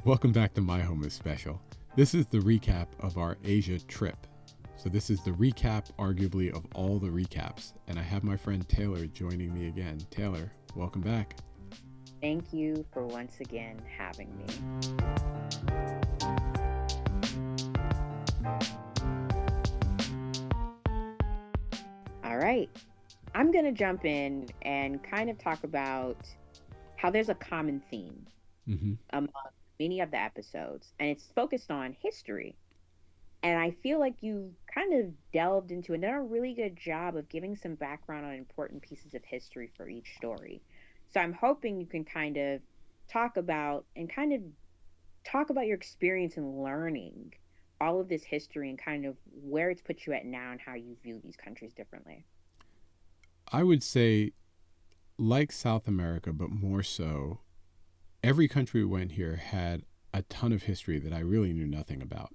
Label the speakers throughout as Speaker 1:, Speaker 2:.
Speaker 1: Welcome back to My Home is Special. This is the recap of our Asia trip. So this is the recap, arguably, of all the recaps. And I have my friend Taylor joining me again. Taylor, welcome back.
Speaker 2: Thank you for once again having me. All right. I'm going to jump in and kind of talk about how there's a common theme among many of the episodes, and it's focused on history. And I feel like you kind of delved into and done a really good job of giving some background on important pieces of history for each story. So I'm hoping you can kind of talk about and kind of talk about your experience in learning all of this history and kind of where it's put you at now and how you view these countries differently.
Speaker 1: I would say, like South America, but more so, every country we went here had a ton of history that I really knew nothing about.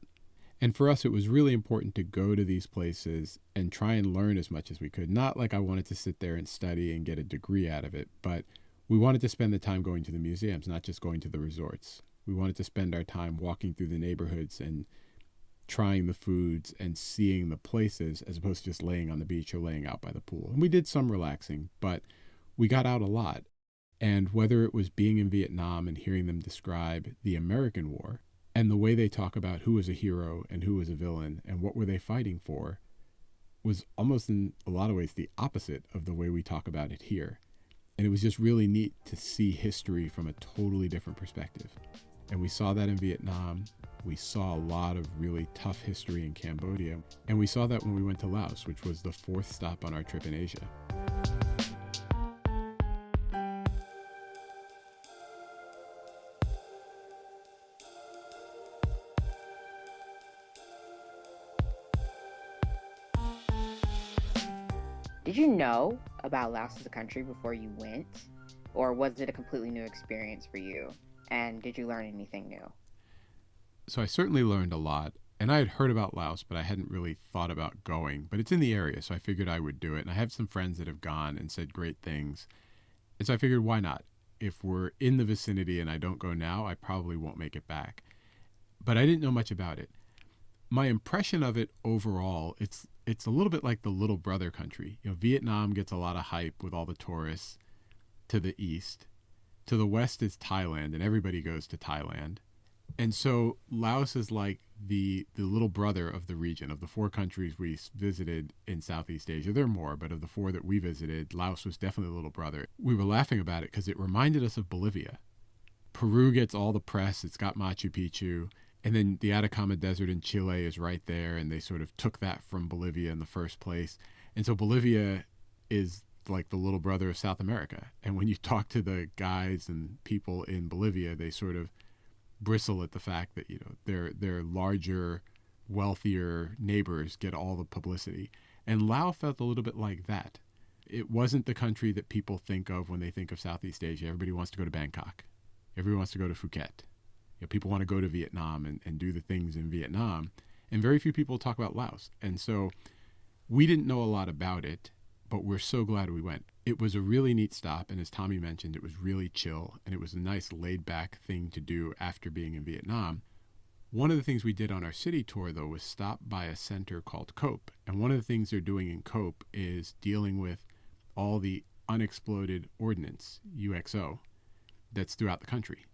Speaker 1: And for us, it was really important to go to these places and try and learn as much as we could. Not like I wanted to sit there and study and get a degree out of it, but we wanted to spend the time going to the museums, not just going to the resorts. We wanted to spend our time walking through the neighborhoods and trying the foods and seeing the places as opposed to just laying on the beach or laying out by the pool. And we did some relaxing, but we got out a lot. And whether it was being in Vietnam and hearing them describe the American War and the way they talk about who was a hero and who was a villain and what were they fighting for was almost in a lot of ways the opposite of the way we talk about it here. And it was just really neat to see history from a totally different perspective. And we saw that in Vietnam. We saw a lot of really tough history in Cambodia. And we saw that when we went to Laos, which was the fourth stop on our trip in Asia.
Speaker 2: Did you know about Laos as a country before you went, or was it a completely new experience for you? And did you learn anything new?
Speaker 1: So I certainly learned a lot. And I had heard about Laos, but I hadn't really thought about going. But it's in the area, so I figured I would do it. And I have some friends that have gone and said great things. And so I figured, why not? If we're in the vicinity and I don't go now, I probably won't make it back. But I didn't know much about it. My impression of it overall, it's a little bit like the little brother country. You know, Vietnam gets a lot of hype with all the tourists to the east. To the west is Thailand, and everybody goes to Thailand. And so Laos is like the little brother of the region. Of the four countries we visited in Southeast Asia, there are more, but of the four that we visited, Laos was definitely a little brother. We were laughing about it because it reminded us of Bolivia. Peru gets all the press. It's got Machu Picchu. And then the Atacama Desert in Chile is right there. And they sort of took that from Bolivia in the first place. And so Bolivia is like the little brother of South America. And when you talk to the guys and people in Bolivia, they sort of bristle at the fact that, you know, their larger, wealthier neighbors get all the publicity. And Laos felt a little bit like that. It wasn't the country that people think of when they think of Southeast Asia. Everybody wants to go to Bangkok. Everybody wants to go to Phuket. You know, people want to go to Vietnam and do the things in Vietnam. And very few people talk about Laos. And so we didn't know a lot about it, but we're so glad we went. It was a really neat stop. And as Tommy mentioned, it was really chill. And it was a nice laid back thing to do after being in Vietnam. One of the things we did on our city tour, though, was stop by a center called COPE. And one of the things they're doing in COPE is dealing with all the unexploded ordnance, UXO, that's throughout the country.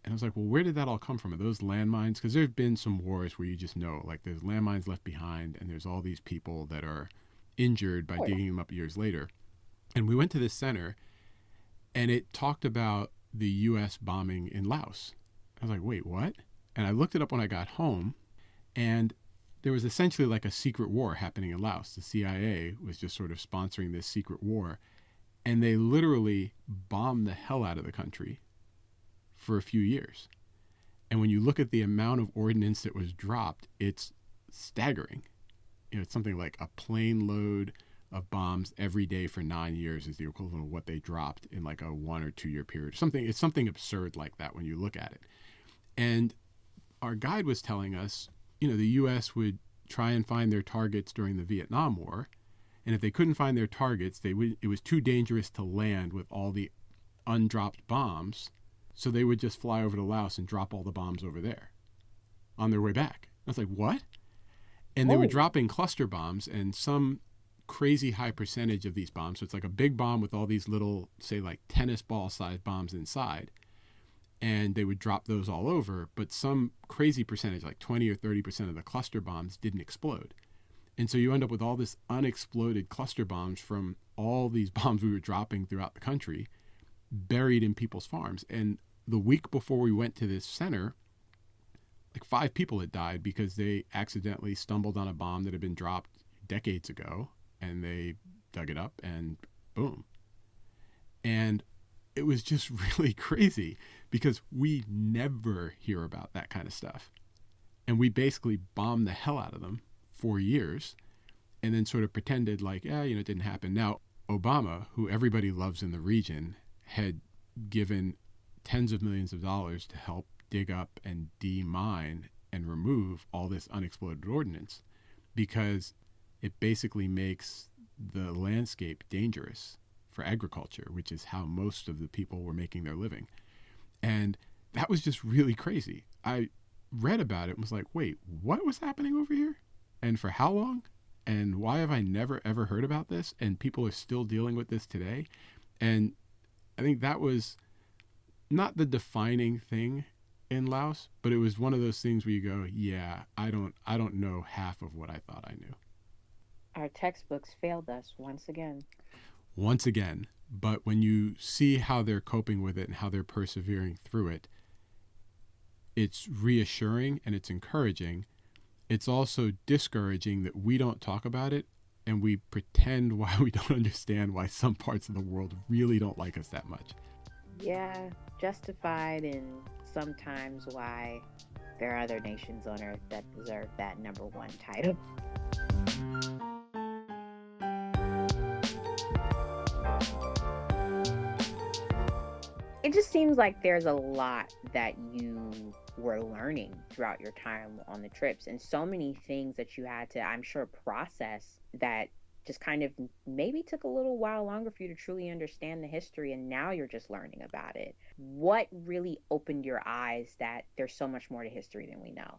Speaker 1: And I was like, well, where did that all come from? Are those landmines? Because there have been some wars where you just know, like there's landmines left behind and there's all these people that are injured by
Speaker 2: Oh, yeah.
Speaker 1: digging them up years later. And we went to this center and it talked about the U.S. bombing in Laos. I was like, wait, what? And I looked it up when I got home and there was essentially like a secret war happening in Laos. The CIA was just sort of sponsoring this secret war. And they literally bombed the hell out of the country for a few years. And when you look at the amount of ordnance that was dropped, it's staggering. You know, it's something like a plane load of bombs every day for 9 years is the equivalent of what they dropped in like a 1 or 2 year period. It's something absurd like that when you look at it. And our guide was telling us, you know, the U.S. would try and find their targets during the Vietnam War. And if they couldn't find their targets, it was too dangerous to land with all the undropped bombs. So they would just fly over to Laos and drop all the bombs over there on their way back. I was like, what? And they were
Speaker 2: Oh,
Speaker 1: dropping cluster bombs, and some crazy high percentage of these bombs. So it's like a big bomb with all these little, say, like tennis ball sized bombs inside. And they would drop those all over. But some crazy percentage, like 20 or 30% of the cluster bombs didn't explode. And so you end up with all this unexploded cluster bombs from all these bombs we were dropping throughout the country buried in people's farms. And the week before we went to this center, like 5 people had died because they accidentally stumbled on a bomb that had been dropped decades ago, and they dug it up and boom. And it was just really crazy because we never hear about that kind of stuff. And we basically bombed the hell out of them for years and then sort of pretended like, yeah, it didn't happen. Now, Obama, who everybody loves in the region, had given tens of millions of dollars to help dig up and demine and remove all this unexploded ordnance because it basically makes the landscape dangerous for agriculture, which is how most of the people were making their living. And that was just really crazy. I read about it and was like, wait, what was happening over here? And for how long? And why have I never, ever heard about this? And people are still dealing with this today. And I think that was not the defining thing in Laos, but it was one of those things where you go, yeah, I don't know half of what I thought I knew.
Speaker 2: our textbooks failed us once again.
Speaker 1: Once again. But when you see how they're coping with it and how they're persevering through it, it's reassuring and it's encouraging. It's also discouraging that we don't talk about it and we pretend why we don't understand why some parts of the world really don't like us that much.
Speaker 2: Yeah, justified in sometimes why there are other nations on earth that deserve that #1 title. It just seems like there's a lot that you were learning throughout your time on the trips, and so many things that you had to, I'm sure, process that just kind of maybe took a little while longer for you to truly understand the history, and now you're just learning about it. What really opened your eyes that there's so much more to history than we know?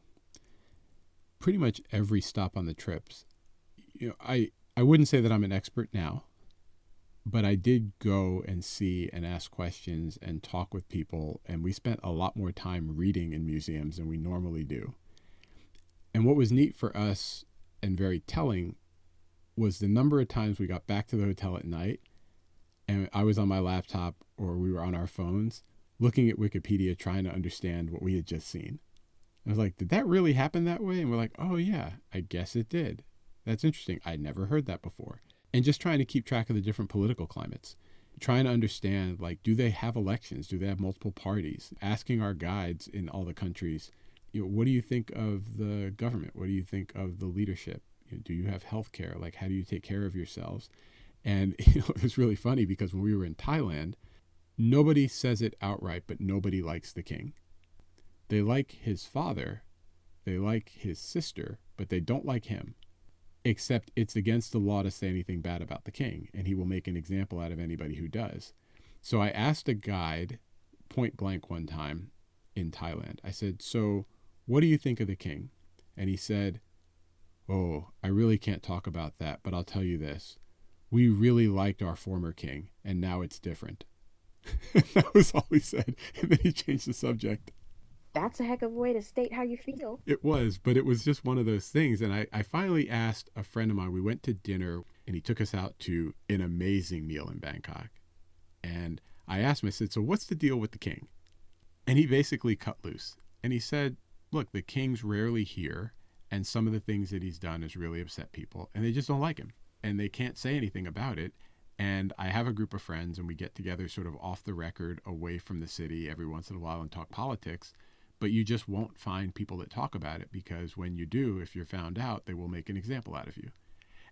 Speaker 1: Pretty much every stop on the trips. I wouldn't say that I'm an expert now, but I did go and see and ask questions and talk with people, and we spent a lot more time reading in museums than we normally do. And what was neat for us and very telling was the number of times we got back to the hotel at night and I was on my laptop or we were on our phones looking at Wikipedia trying to understand what we had just seen. I was like, did that really happen that way? And we're like, oh yeah, I guess it did. That's interesting. I'd never heard that before. And just trying to keep track of the different political climates, trying to understand, like, do they have elections? Do they have multiple parties? Asking our guides in all the countries, what do you think of the government? What do you think of the leadership? Do you have health care? Like, how do you take care of yourselves? And it was really funny because when we were in Thailand, nobody says it outright, but nobody likes the king. They like his father, they like his sister, but they don't like him. Except it's against the law to say anything bad about the king, and he will make an example out of anybody who does. So I asked a guide point blank one time in Thailand. I said, so what do you think of the king? And he said, oh, I really can't talk about that, but I'll tell you this. We really liked our former king, and now it's different. That was all he said. And then he changed the subject.
Speaker 2: That's a heck of a way to state how you feel.
Speaker 1: It was, but it was just one of those things. And I finally asked a friend of mine, we went to dinner and he took us out to an amazing meal in Bangkok. And I asked him, I said, so what's the deal with the king? And he basically cut loose. And he said, look, the king's rarely here. And some of the things that he's done has really upset people. And they just don't like him. And they can't say anything about it. And I have a group of friends and we get together sort of off the record, away from the city every once in a while and talk politics. But you just won't find people that talk about it because when you do, if you're found out, they will make an example out of you.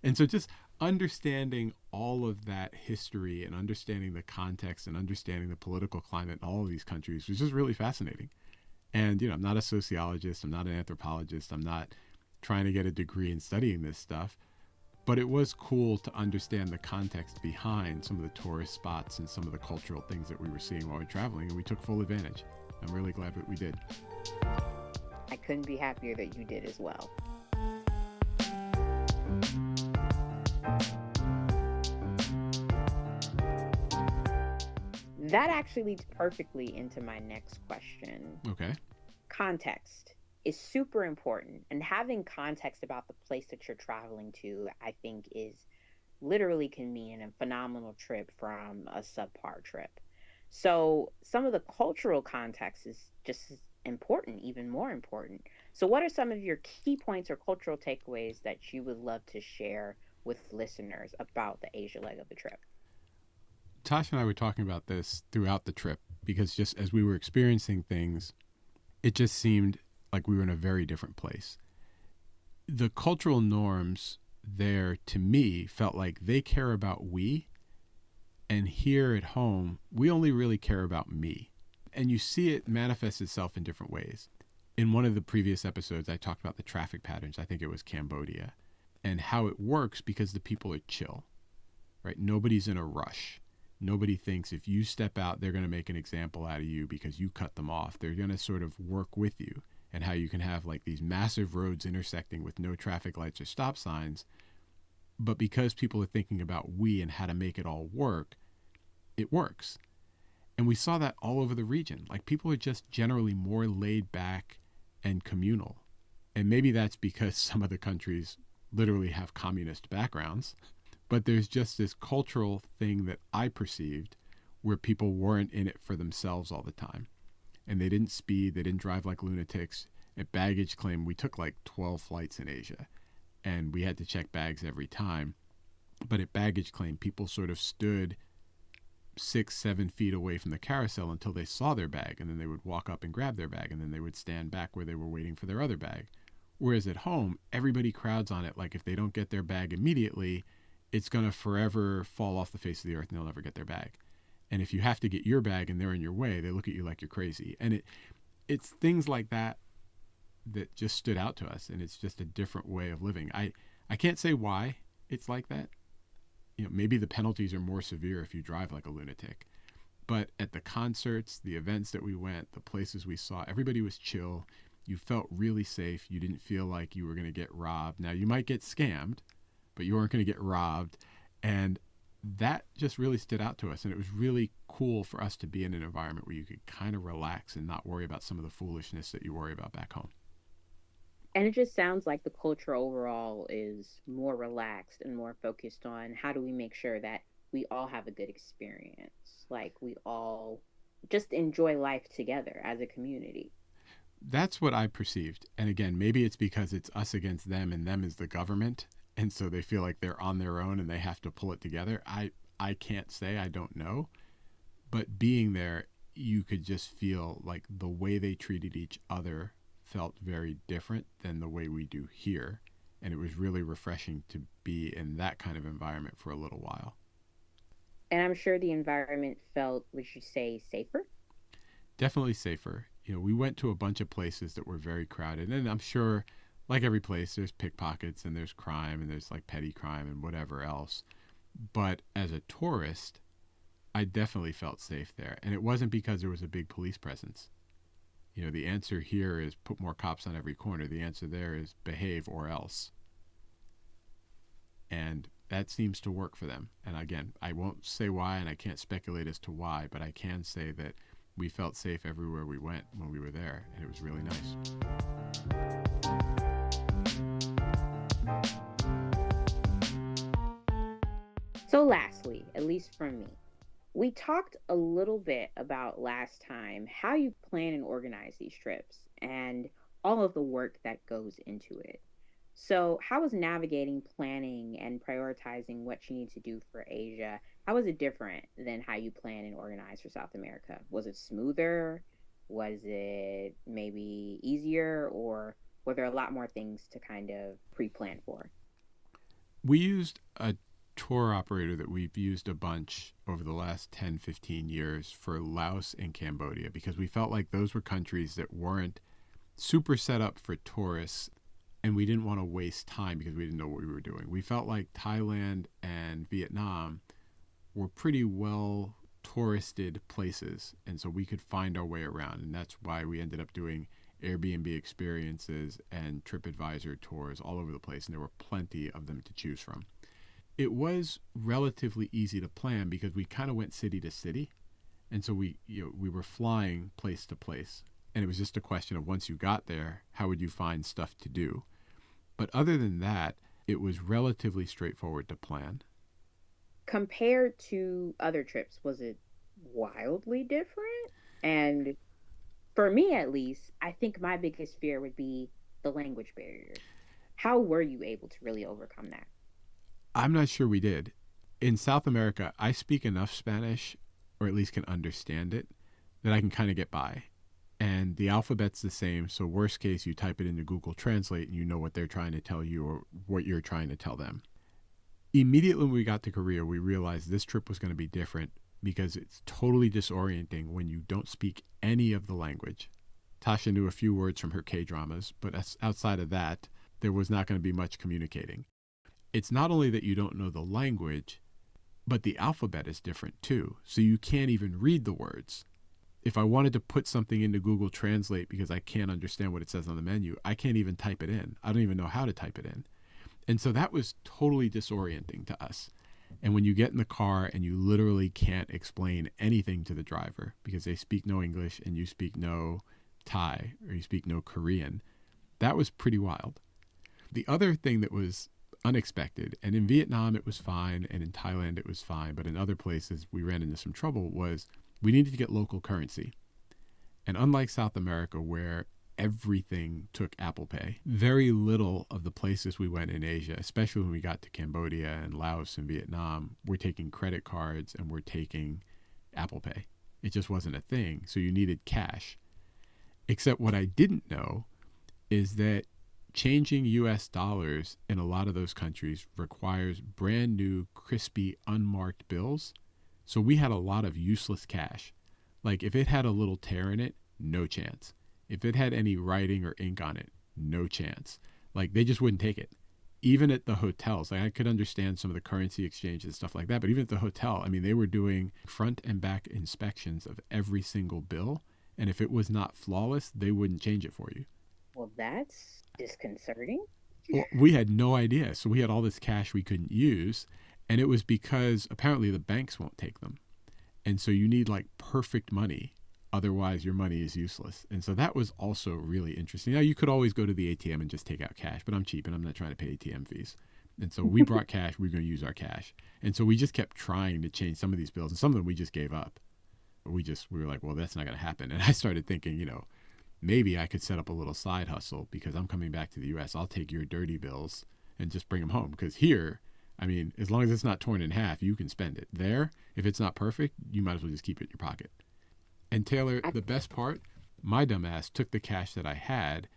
Speaker 1: And so just understanding all of that history and understanding the context and understanding the political climate in all of these countries was just really fascinating. And, I'm not a sociologist. I'm not an anthropologist. I'm not trying to get a degree in studying this stuff. But it was cool to understand the context behind some of the tourist spots and some of the cultural things that we were seeing while we were traveling, and we took full advantage. I'm really glad that we did.
Speaker 2: I couldn't be happier that you did as well. That actually leads perfectly into my next question.
Speaker 1: Okay.
Speaker 2: Context is super important, and having context about the place that you're traveling to, I think, is literally can mean a phenomenal trip from a subpar trip. So, some of the cultural context is just as important, even more important. So, what are some of your key points or cultural takeaways that you would love to share with listeners about the Asia leg of the trip?
Speaker 1: Tasha and I were talking about this throughout the trip because just as we were experiencing things, it just seemed like we were in a very different place. The cultural norms there, to me, felt like they care about we, and here at home, we only really care about me. And you see it manifest itself in different ways. In one of the previous episodes, I talked about the traffic patterns. I think it was Cambodia, and how it works because the people are chill, right? Nobody's in a rush. Nobody thinks if you step out, they're going to make an example out of you because you cut them off. They're going to sort of work with you, and how you can have like these massive roads intersecting with no traffic lights or stop signs. But because people are thinking about we and how to make it all work, it works. And we saw that all over the region. Like people are just generally more laid back and communal. And maybe that's because some of the countries literally have communist backgrounds. But there's just this cultural thing that I perceived where people weren't in it for themselves all the time. And they didn't speed, they didn't drive like lunatics. At baggage claim, we took like 12 flights in Asia, and we had to check bags every time. But at baggage claim, people sort of stood 6-7 feet away from the carousel until they saw their bag, and then they would walk up and grab their bag, and then they would stand back where they were waiting for their other bag. Whereas at home, everybody crowds on it like if they don't get their bag immediately, it's going to forever fall off the face of the earth and they'll never get their bag. And if you have to get your bag and they're in your way, they look at you like you're crazy. And it's things like that that just stood out to us, and it's just a different way of living. I can't say why it's like that. Maybe the penalties are more severe if you drive like a lunatic. But at the concerts, the events that we went, the places we saw, everybody was chill. You felt really safe. You didn't feel like you were going to get robbed. Now, you might get scammed, but you weren't going to get robbed. And that just really stood out to us. And it was really cool for us to be in an environment where you could kind of relax and not worry about some of the foolishness that you worry about back home.
Speaker 2: And it just sounds like the culture overall is more relaxed and more focused on how do we make sure that we all have a good experience. Like we all just enjoy life together as a community.
Speaker 1: That's what I perceived. And again, maybe it's because it's us against them and them is the government. And so they feel like they're on their own and they have to pull it together. I can't say, I don't know. But being there, you could just feel like the way they treated each other felt very different than the way we do here. And it was really refreshing to be in that kind of environment for a little while.
Speaker 2: And I'm sure the environment felt, would you say, safer?
Speaker 1: Definitely safer. We went to a bunch of places that were very crowded. And I'm sure, like every place, there's pickpockets and there's crime and there's like petty crime and whatever else. But as a tourist, I definitely felt safe there. And it wasn't because there was a big police presence. The answer here is put more cops on every corner. The answer there is behave or else. And that seems to work for them. And again, I won't say why, and I can't speculate as to why, but I can say that we felt safe everywhere we went when we were there, and it was really nice.
Speaker 2: So lastly, at least from me, we talked a little bit about last time how you plan and organize these trips and all of the work that goes into it. So, how was navigating, planning, and prioritizing what you need to do for Asia? How was it different than how you plan and organize for South America? Was it smoother? Was it maybe easier? Or were there a lot more things to kind of pre plan for?
Speaker 1: We used a tour operator that we've used a bunch over the last 10, 15 years for Laos and Cambodia because we felt like those were countries that weren't super set up for tourists. and we didn't want to waste time because we didn't know what we were doing. We felt like Thailand and Vietnam were pretty well touristed places, and so we could find our way around, and that's why we ended up doing Airbnb experiences and TripAdvisor tours all over the place, and there were plenty of them to choose from. It was relatively easy to plan because we kind of went city to city, and so we were flying place to place, and it was just a question of once you got there, how would you find stuff to do? But other than that, it was relatively straightforward to plan.
Speaker 2: Compared to other trips, was it wildly different? And for me, at least, I think my biggest fear would be the language barrier. How were you able to really overcome that?
Speaker 1: I'm not sure we did. In South America, I speak enough Spanish, or at least can understand it, that I can kind of get by. And the alphabet's the same, so worst case, you type it into Google Translate and you know what they're trying to tell you or what you're trying to tell them. Immediately when we got to Korea, we realized this trip was going to be different because it's totally disorienting when you don't speak any of the language. Tasha knew a few words from her K-dramas, but outside of that, there was not going to be much communicating. It's not only that you don't know the language, but the alphabet is different too, so you can't even read the words. If I wanted to put something into Google Translate because I can't understand what it says on the menu, I can't even type it in. I don't even know how to type it in. And so that was totally disorienting to us. And when you get in the car and you literally can't explain anything to the driver because they speak no English and you speak no Thai or you speak no Korean, that was pretty wild. The other thing that was unexpected, and in Vietnam it was fine, and in Thailand it was fine, but in other places we ran into some trouble, was we needed to get local currency. And unlike South America, where everything took Apple Pay, very little of the places we went in Asia, especially when we got to Cambodia and Laos and Vietnam, we're taking credit cards and we're taking Apple Pay. It just wasn't a thing, so you needed cash. Except what I didn't know is that changing US dollars in a lot of those countries requires brand new, crispy, unmarked bills. So we had a lot of useless cash. Like if it had a little tear in it, no chance. If it had any writing or ink on it, no chance. Like they just wouldn't take it. Even at the hotels, like I could understand some of the currency exchange and stuff like that, but even at the hotel, I mean, they were doing front and back inspections of every single bill. And if it was not flawless, they wouldn't change it for you.
Speaker 2: Well, that's disconcerting.
Speaker 1: Well, we had no idea. So we had all this cash we couldn't use. And it was because apparently the banks won't take them. And so you need like perfect money. Otherwise, your money is useless. And so that was also really interesting. Now, you could always go to the ATM and just take out cash, but I'm cheap and I'm not trying to pay ATM fees. And so we brought cash. We were going to use our cash. And so we just kept trying to change some of these bills. And some of them we just gave up. We were like, well, that's not going to happen. And I started thinking, maybe I could set up a little side hustle because I'm coming back to the U.S. I'll take your dirty bills and just bring them home. Because here, I mean, as long as it's not torn in half, you can spend it. There, if it's not perfect, you might as well just keep it in your pocket. And Taylor, the best part, my dumbass took the cash that I had.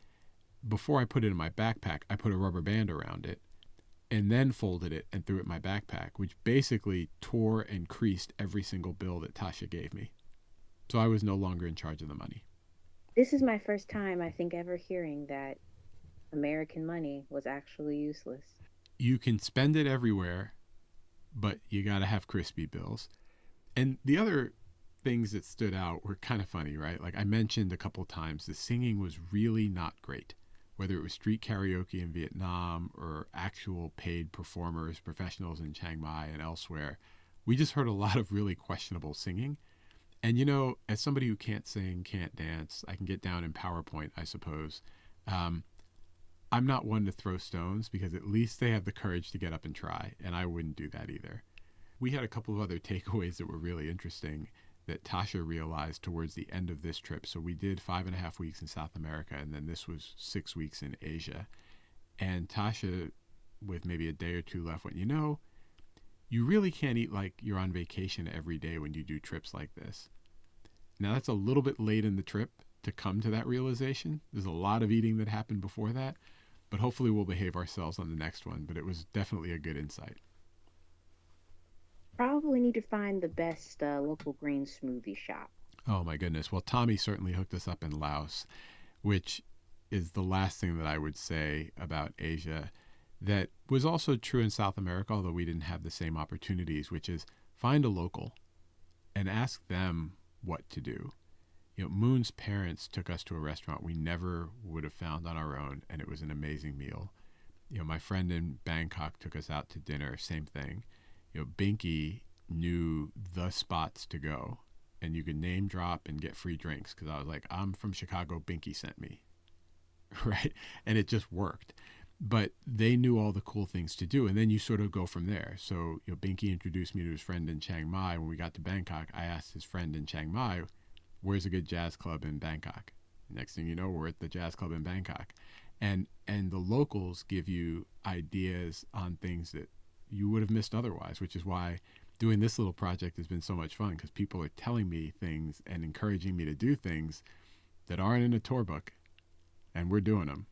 Speaker 1: Before I put it in my backpack, I put a rubber band around it and then folded it and threw it in my backpack, which basically tore and creased every single bill that Tasha gave me. So I was no longer in charge of the money.
Speaker 2: This is my first time, I think, ever hearing that American money was actually useless.
Speaker 1: You can spend it everywhere, but you got to have crispy bills. And the other things that stood out were kind of funny, right? Like I mentioned a couple of times, the singing was really not great. Whether it was street karaoke in Vietnam or actual paid performers, professionals in Chiang Mai and elsewhere, we just heard a lot of really questionable singing. And as somebody who can't sing, can't dance, I can get down in PowerPoint, I suppose. I'm not one to throw stones because at least they have the courage to get up and try, and I wouldn't do that either. We had a couple of other takeaways that were really interesting that Tasha realized towards the end of this trip. So we did 5.5 weeks in South America, and then this was 6 weeks in Asia. And Tasha, with maybe a day or two left, went, you really can't eat like you're on vacation every day when you do trips like this. Now, that's a little bit late in the trip to come to that realization. There's a lot of eating that happened before that, but hopefully we'll behave ourselves on the next one. But it was definitely a good insight.
Speaker 2: Probably need to find the best local green smoothie shop.
Speaker 1: Oh, my goodness. Well, Tommy certainly hooked us up in Laos, which is the last thing that I would say about Asia that was also true in South America, although we didn't have the same opportunities, which is find a local and ask them what to do. Moon's parents took us to a restaurant we never would have found on our own, and it was an amazing meal. My friend in Bangkok took us out to dinner, same thing. Binky knew the spots to go, and you could name drop and get free drinks because I was like, I'm from Chicago, Binky sent me, right? And it just worked. But they knew all the cool things to do, and then you sort of go from there. So, Binky introduced me to his friend in Chiang Mai. When we got to Bangkok, I asked his friend in Chiang Mai, where's a good jazz club in Bangkok? Next thing you know, we're at the jazz club in Bangkok. And the locals give you ideas on things that you would have missed otherwise, which is why doing this little project has been so much fun, because people are telling me things and encouraging me to do things that aren't in a tour book, and we're doing them.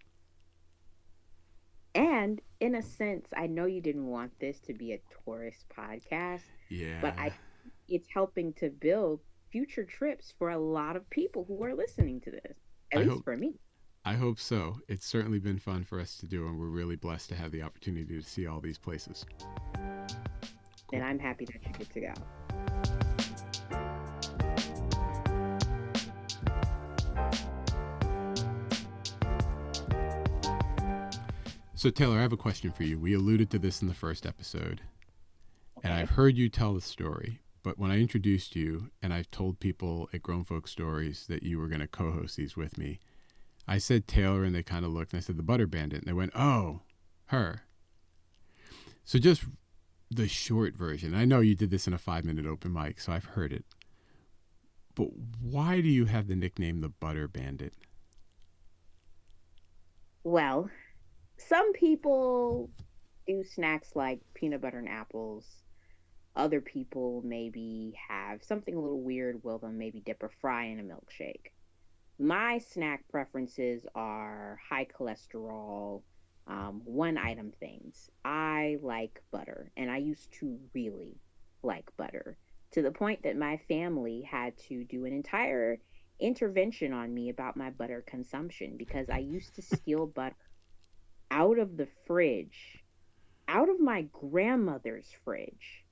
Speaker 2: And in a sense, I know you didn't want this to be a tourist podcast, but
Speaker 1: Yeah,
Speaker 2: it's helping to build future trips for a lot of people who are listening to this, at
Speaker 1: I
Speaker 2: least
Speaker 1: hope
Speaker 2: for me.
Speaker 1: I hope so. It's certainly been fun for us to do, and we're really blessed to have the opportunity to see all these places.
Speaker 2: And
Speaker 1: Cool.
Speaker 2: I'm happy that you get to go.
Speaker 1: So, Taylor, I have a question for you. We alluded to this in the first episode, and I've
Speaker 2: Okay.
Speaker 1: heard you tell the story. But when I introduced you, and I've told people at Grown Folk Stories that you were going to co host these with me, I said Taylor, and they kind of looked, and I said the Butter Bandit, and they went, oh, her. So, just the short version. I know you did this in a 5-minute open mic, so I've heard it. But why do you have the nickname the Butter Bandit?
Speaker 2: Well, some people do snacks like peanut butter and apples. Other people maybe have something a little weird will them maybe dip or fry in a milkshake. My snack preferences are high cholesterol, one item things. I like butter, and I used to really like butter to the point that my family had to do an entire intervention on me about my butter consumption because I used to steal butter out of the fridge, out of my grandmother's fridge,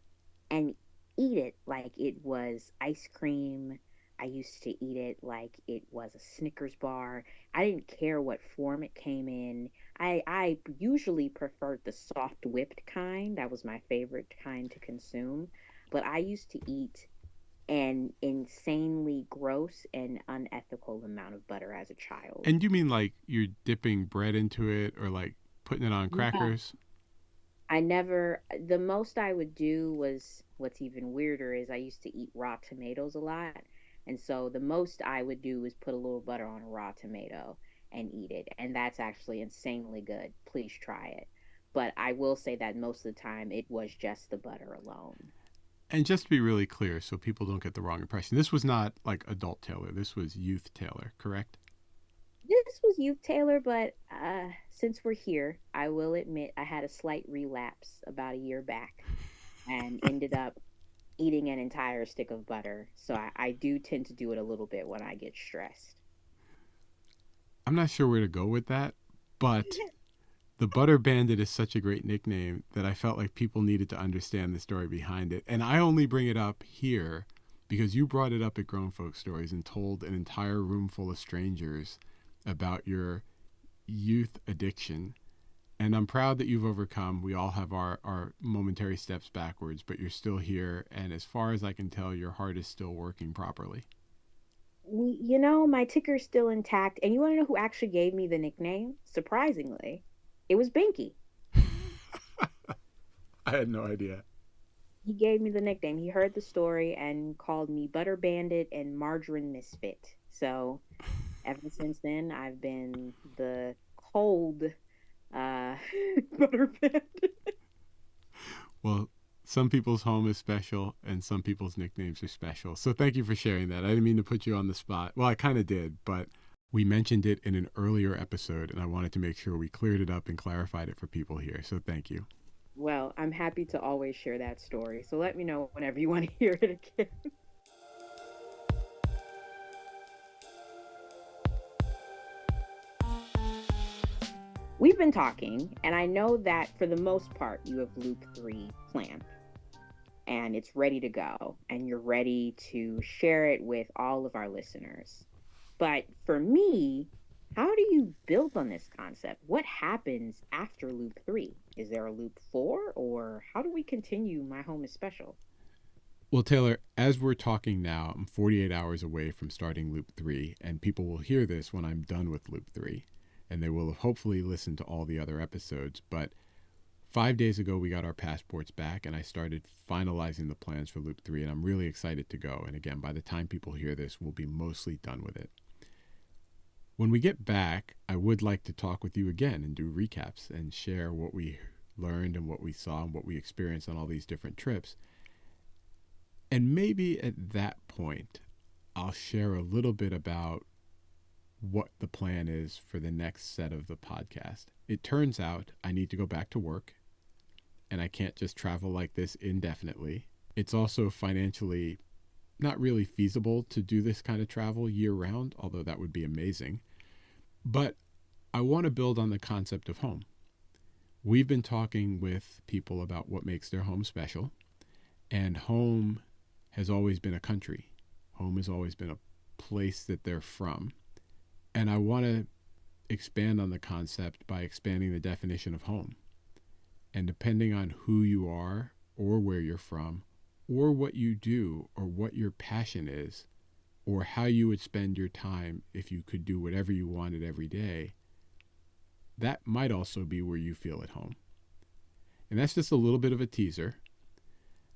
Speaker 2: and eat it like it was ice cream. I used to eat it like it was a Snickers bar. I didn't care what form it came in. I usually preferred the soft whipped kind. That was my favorite kind to consume. But I used to eat an insanely gross and unethical amount of butter as a child.
Speaker 1: And you mean like you're dipping bread into it or like putting it on
Speaker 2: Yeah.
Speaker 1: crackers?
Speaker 2: I never, the most I would do was what's even weirder is I used to eat raw tomatoes a lot. And so the most I would do is put a little butter on a raw tomato and eat it. And that's actually insanely good. Please try it. But I will say that most of the time it was just the butter alone.
Speaker 1: And just to be really clear, so people don't get the wrong impression, this was not like adult Taylor. This was youth Taylor, correct?
Speaker 2: This was Youth Taylor, but since we're here, I will admit I had a slight relapse about a year back and ended up eating an entire stick of butter. So I do tend to do it a little bit when I get stressed.
Speaker 1: I'm not sure where to go with that, but the Butter Bandit is such a great nickname that I felt like people needed to understand the story behind it. And I only bring it up here because you brought it up at Grown Folk Stories and told an entire room full of strangers about your youth addiction. And I'm proud that you've overcome. We all have our momentary steps backwards, but you're still here. And as far as I can tell, your heart is still working properly.
Speaker 2: My ticker's still intact. And you want to know who actually gave me the nickname? Surprisingly, it was Binky.
Speaker 1: I had no idea.
Speaker 2: He gave me the nickname. He heard the story and called me Butter Bandit and Margarine Misfit. So ever since then, I've been the cold uh, Butter Bandit.
Speaker 1: Well, some people's home is special and some people's nicknames are special. So thank you for sharing that. I didn't mean to put you on the spot. Well, I kind of did, but we mentioned it in an earlier episode and I wanted to make sure we cleared it up and clarified it for people here. So thank you.
Speaker 2: Well, I'm happy to always share that story. So let me know whenever you want to hear it again. we've been talking, and I know that for the most part, you have Loop 3 planned and it's ready to go, and you're ready to share it with all of our listeners. But for me, how do you build on this concept? What happens after Loop 3? Is there a Loop 4, or how do we continue My Home is Special?
Speaker 1: Well, Taylor, as we're talking now, I'm 48 hours away from starting Loop 3, and people will hear this when I'm done with Loop 3, and they will have hopefully listened to all the other episodes. But 5 days ago, we got our passports back, and I started finalizing the plans for Loop 3, and I'm really excited to go. And again, by the time people hear this, we'll be mostly done with it. When we get back, I would like to talk with you again and do recaps and share what we learned and what we saw and what we experienced on all these different trips. And maybe at that point, I'll share a little bit about what the plan is for the next set of the podcast. It turns out I need to go back to work, and I can't just travel like this indefinitely. It's also financially not really feasible to do this kind of travel year round, although that would be amazing. But I want to build on the concept of home. We've been talking with people about what makes their home special, and home has always been a country. Home has always been a place that they're from. And I want to expand on the concept by expanding the definition of home. And depending on who you are or where you're from or what you do or what your passion is or how you would spend your time if you could do whatever you wanted every day, that might also be where you feel at home. And that's just a little bit of a teaser.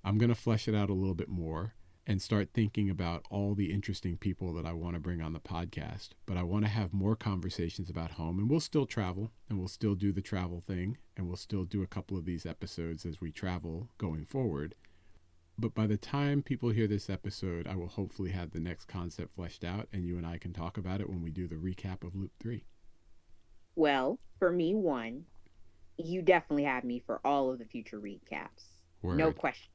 Speaker 1: I'm going to flesh it out a little bit more and start thinking about all the interesting people that I want to bring on the podcast. But I want to have more conversations about home, and we'll still travel, and we'll still do the travel thing, and we'll still do a couple of these episodes as we travel going forward. But by the time people hear this episode, I will hopefully have the next concept fleshed out, and you and I can talk about it when we do the recap of Loop 3.
Speaker 2: Well, for me, one, you definitely have me for all of the future recaps.
Speaker 1: Word.
Speaker 2: No question.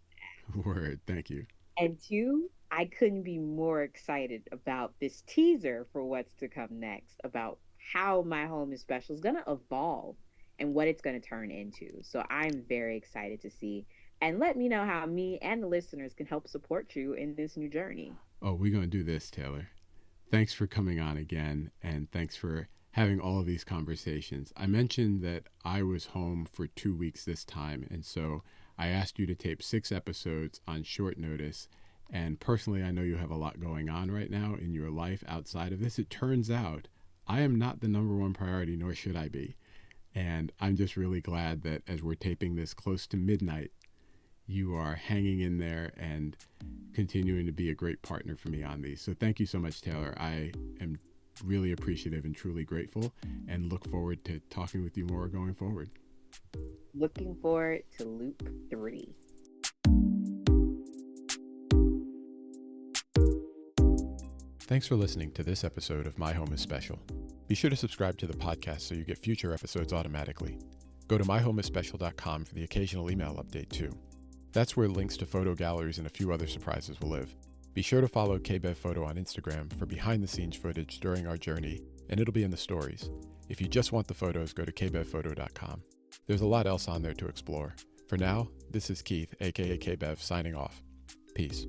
Speaker 1: Word. Thank you.
Speaker 2: And two, I couldn't be more excited about this teaser for what's to come next, about how My Home is Special is going to evolve and what it's going to turn into. So I'm very excited to see. And let me know how me and the listeners can help support you in this new journey.
Speaker 1: Oh, we're going to do this, Taylor. Thanks for coming on again, and thanks for having all of these conversations. I mentioned that I was home for 2 weeks this time, and so I asked you to tape 6 episodes on short notice. And personally, I know you have a lot going on right now in your life outside of this. It turns out I am not the number one priority, nor should I be. And I'm just really glad that as we're taping this close to midnight, you are hanging in there and continuing to be a great partner for me on these. So thank you so much, Taylor. I am really appreciative and truly grateful, and look forward to talking with you more going forward.
Speaker 2: Looking forward to Loop 3.
Speaker 1: Thanks for listening to this episode of My Home is Special. Be sure to subscribe to the podcast so you get future episodes automatically. Go to myhomeisspecial.com for the occasional email update too. That's where links to photo galleries and a few other surprises will live. Be sure to follow KBev Photo on Instagram for behind-the-scenes footage during our journey, and it'll be in the stories. If you just want the photos, go to kbevphoto.com. There's a lot else on there to explore. For now, this is Keith, aka KBev, signing off. Peace.